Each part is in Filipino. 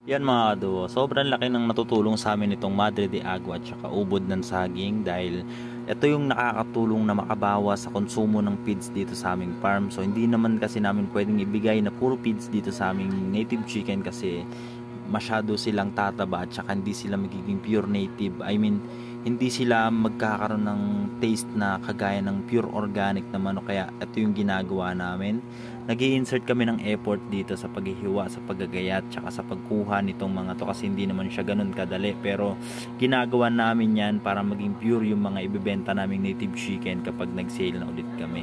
Yan mga kaduo, sobrang laki ng natutulong sa amin itong Madre de Agua at saka ubod ng saging dahil ito yung nakakatulong na makabawas sa konsumo ng feeds dito sa aming farm. So hindi naman kasi namin pwedeng ibigay na puro feeds dito sa aming native chicken kasi masyado silang tataba at saka hindi sila magiging pure native. I mean, hindi sila magkakaroon ng taste na kagaya ng pure organic na manok, kaya ito yung ginagawa namin. Nag-i-insert kami ng effort dito sa paghihiwa, sa paggagayat, tsaka sa pagkuha nitong mga to kasi hindi naman siya ganun kadali, pero ginagawa namin yan para maging pure yung mga ibebenta naming native chicken kapag nag-sale na ulit kami.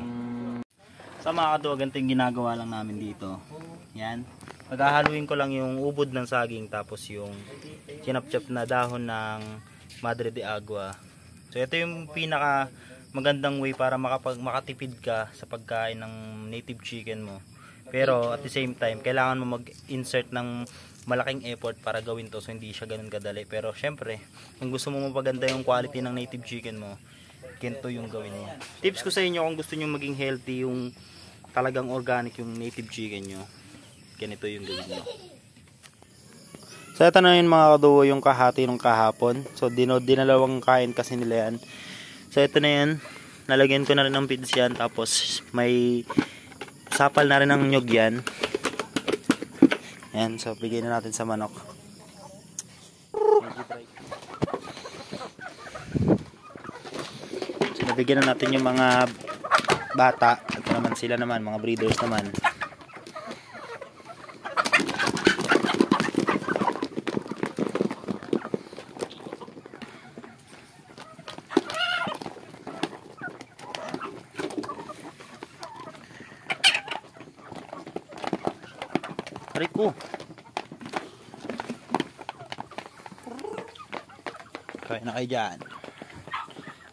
Sa mga kaduwa, ganito yung ginagawa lang namin dito. Yan, maghahaluin ko lang yung ubod ng saging tapos yung kinapchap na dahon ng Madre de Agua. So ito yung pinaka magandang way para makatipid ka sa pagkain ng native chicken mo. Pero at the same time, kailangan mo mag-insert ng malaking effort para gawin to, so hindi siya ganun kadali. Pero syempre, kung gusto mo mapaganda yung quality ng native chicken mo, ganito yung gawin mo. Tips ko sa inyo, kung gusto nyo maging healthy, yung talagang organic yung native chicken nyo, ganito yung gawin nyo. So ito na yun mga kaduo, yung kahati ng kahapon. So dinalawang kain kasi nila yan. So ito na yan, nalagyan ko na rin ng feeds yan, tapos may sapal na rin ng nyog yan. Yan, so bigyan na natin sa manok. So nabigyan na natin yung mga bata. Ito naman sila naman, mga breeders naman. Rico. Kaya na kayo dyan.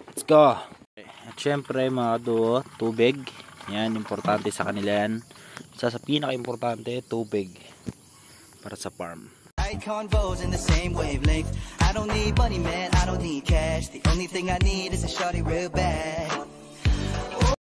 Let's go. At syempre mga kaduo, tubig. Yan, importante sa kanila yan. Sa pinaka-importante, tubig. Para sa farm. Convos in the same wavelength. I don't need money, man. I don't need cash. The only thing I need is a shawty real bad.